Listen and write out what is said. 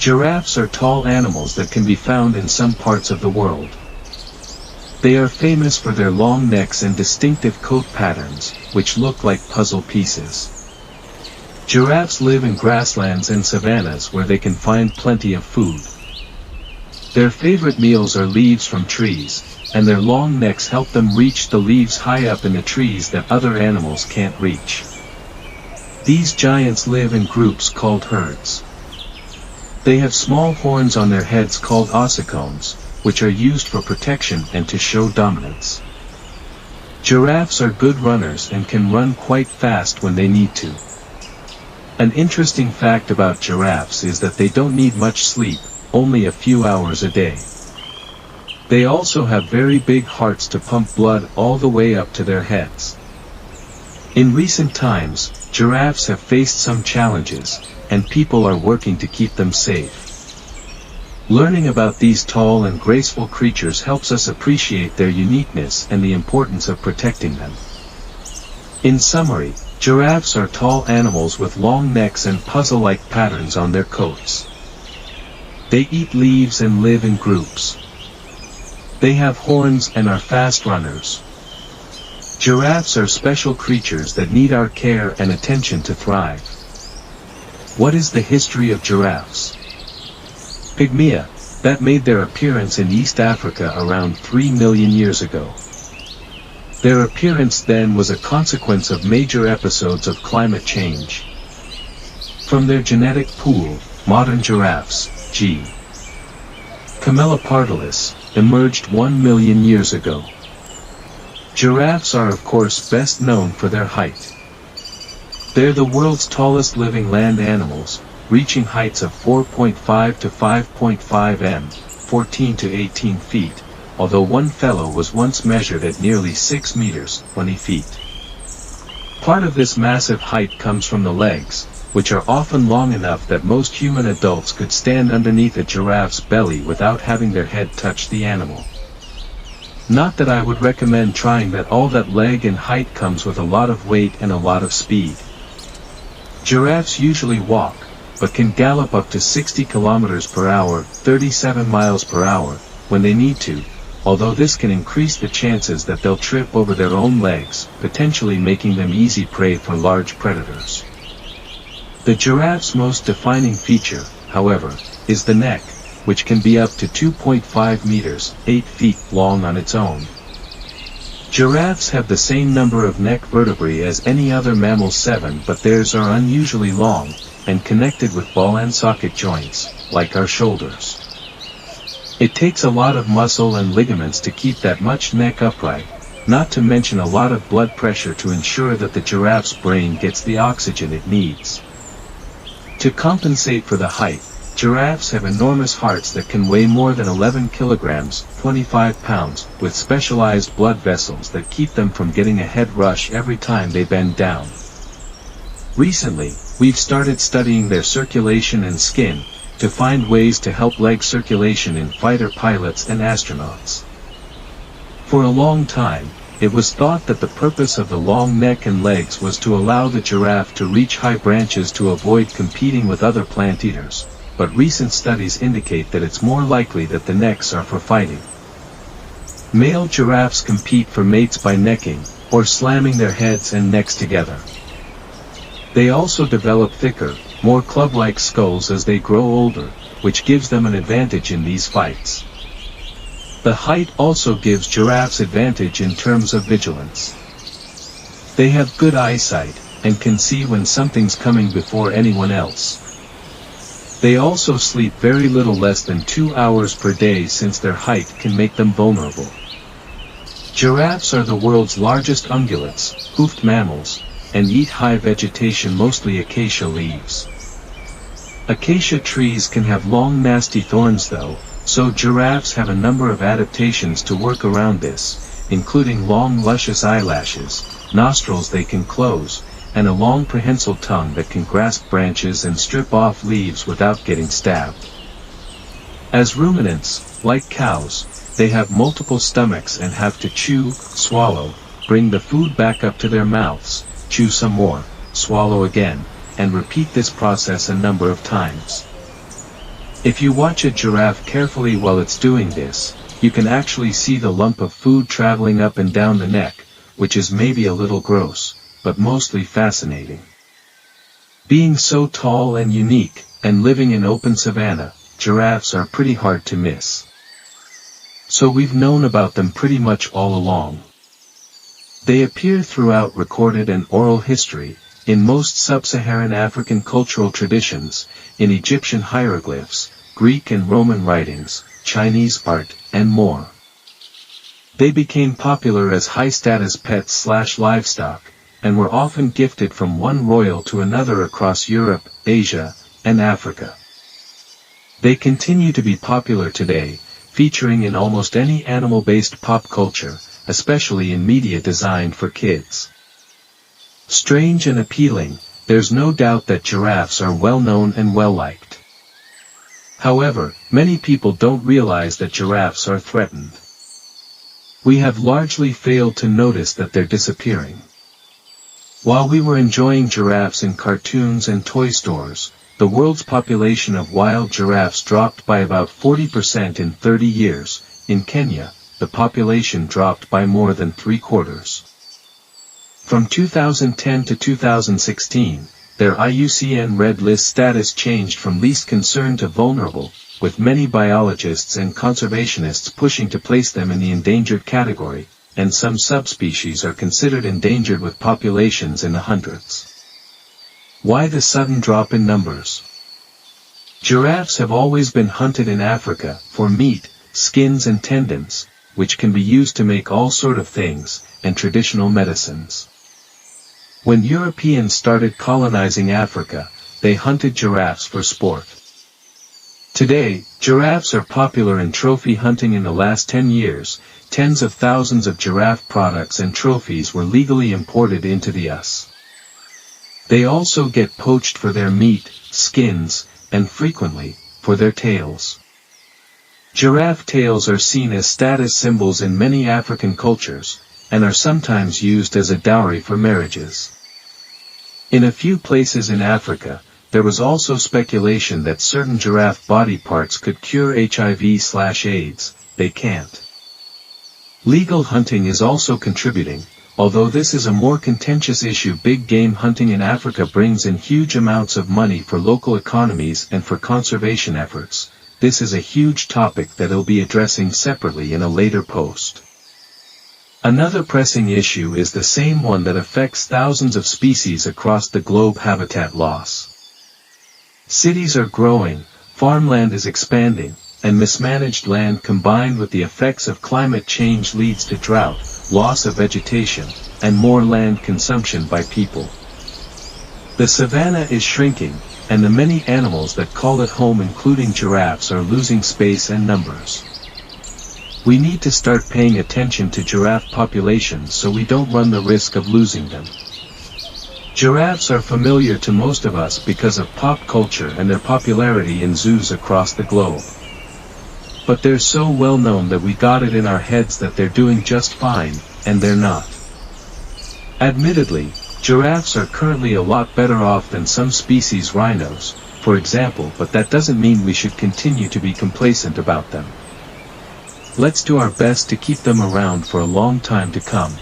Giraffes are tall animals that can be found in some parts of the world. They are famous for their long necks and distinctive coat patterns, which look like puzzle pieces. Giraffes live in grasslands and savannas where they can find plenty of food. Their favorite meals are leaves from trees, and their long necks help them reach the leaves high up in the trees that other animals can't reach. These giants live in groups called herds. They have small horns on their heads called oicomes, which are used for protection and to show dominance. Giraffes are good runners and can run quite fast when they need to. An interesting fact about giraffes is that they don't need much sleep, only a few hours a day. They also have very big hearts to pump blood all the way up to their heads. In recent times, giraffes have faced some challenges, and people are working to keep them safe. Learning about these tall and graceful creatures helps us appreciate their uniqueness and the importance of protecting them. In summary, giraffes are tall animals with long necks and puzzle-like patterns on their coats. They eat leaves and live in groups. They have horns and are fast runners. Giraffes are special creatures that need our care and attention to thrive. What is the history of giraffes? Pygmia, that made their appearance in East Africa around 3 million years ago. Their appearance then was a consequence of major episodes of climate change. From their genetic pool, modern giraffes, G. Camelopartilus, emerged 1 million years ago. Giraffes are of course best known for their height. They're the world's tallest living land animals, reaching heights of 4.5 to 5.5 m, 14 to 18 feet, although one fellow was once measured at nearly 6 meters, 20 feet. Part of this massive height comes from the legs, which are often long enough that most human adults could stand underneath a giraffe's belly without having their head touch the animal. Not that I would recommend trying that. All that leg and height comes with a lot of weight and a lot of speed. Giraffes usually walk, but can gallop up to 60 kilometers per hour, 37 miles per hour, when they need to, although this can increase the chances that they'll trip over their own legs, potentially making them easy prey for large predators. The giraffe's most defining feature, however, is the neck, which can be up to 2.5 meters, 8 feet long on its own. Giraffes have the same number of neck vertebrae as any other mammal, 7, but theirs are unusually long, and connected with ball and socket joints, like our shoulders. It takes a lot of muscle and ligaments to keep that much neck upright, not to mention a lot of blood pressure to ensure that the giraffe's brain gets the oxygen it needs. To compensate for the height, giraffes have enormous hearts that can weigh more than 11 kilograms, 25 pounds, with specialized blood vessels that keep them from getting a head rush every time they bend down. Recently, we've started studying their circulation and skin, to find ways to help leg circulation in fighter pilots and astronauts. For a long time, it was thought that the purpose of the long neck and legs was to allow the giraffe to reach high branches to avoid competing with other planteaters, but recent studies indicate that it's more likely that the necks are for fighting. Male giraffes compete for mates by necking, or slamming their heads and necks together. They also develop thicker, more club-like skulls as they grow older, which gives them an advantage in these fights. The height also gives giraffes advantage in terms of vigilance. They have good eyesight, and can see when something's coming before anyone else. They also sleep very little, less than 2 hours per day, since their height can make them vulnerable. Giraffes are the world's largest ungulates, hoofed mammals, and eat high vegetation, mostly acacia leaves. Acacia trees can have long nasty thorns though, so giraffes have a number of adaptations to work around this, including long luscious eyelashes, nostrils they can close, and a long prehensile tongue that can grasp branches and strip off leaves without getting stabbed. As ruminants, like cows, they have multiple stomachs and have to chew, swallow, bring the food back up to their mouths, chew some more, swallow again, and repeat this process a number of times. If you watch a giraffe carefully while it's doing this, you can actually see the lump of food traveling up and down the neck, which is maybe a little gross, but mostly fascinating. Being so tall and unique, and living in open savanna, giraffes are pretty hard to miss. So we've known about them pretty much all along. They appear throughout recorded and oral history, in most sub-Saharan African cultural traditions, in Egyptian hieroglyphs, Greek and Roman writings, Chinese art, and more. They became popular as high-status pets/livestock, and were often gifted from one royal to another across Europe, Asia, and Africa. They continue to be popular today, featuring in almost any animal-based pop culture, especially in media designed for kids. Strange and appealing, there's no doubt that giraffes are well known and well liked. However, many people don't realize that giraffes are threatened. We have largely failed to notice that they're disappearing. While we were enjoying giraffes in cartoons and toy stores, the world's population of wild giraffes dropped by about 40% in 30 years. In Kenya, the population dropped by more than 3/4. From 2010 to 2016, their IUCN Red List status changed from least concerned to vulnerable, with many biologists and conservationists pushing to place them in the endangered category, and some subspecies are considered endangered with populations in the hundreds. Why the sudden drop in numbers? Giraffes have always been hunted in Africa, for meat, skins and tendons, which can be used to make all sort of things, and traditional medicines. When Europeans started colonizing Africa, they hunted giraffes for sport. Today, giraffes are popular in trophy hunting. In the last 10 years, tens of thousands of giraffe products and trophies were legally imported into the US. They also get poached for their meat, skins, and frequently, for their tails. Giraffe tails are seen as status symbols in many African cultures, and are sometimes used as a dowry for marriages. In a few places in Africa, there was also speculation that certain giraffe body parts could cure HIV/AIDS, they can't. Legal hunting is also contributing, although this is a more contentious issue. Big game hunting in Africa brings in huge amounts of money for local economies and for conservation efforts. This is a huge topic that I'll be addressing separately in a later post. Another pressing issue is the same one that affects thousands of species across the globe: habitat loss. Cities are growing, farmland is expanding, and mismanaged land combined with the effects of climate change leads to drought, loss of vegetation, and more land consumption by people. The savanna is shrinking, and the many animals that call it home, including giraffes, are losing space and numbers. We need to start paying attention to giraffe populations so we don't run the risk of losing them. Giraffes are familiar to most of us because of pop culture and their popularity in zoos across the globe. But they're so well known that we got it in our heads that they're doing just fine, and they're not. Admittedly, giraffes are currently a lot better off than some species, rhinos, for example, but that doesn't mean we should continue to be complacent about them. Let's do our best to keep them around for a long time to come.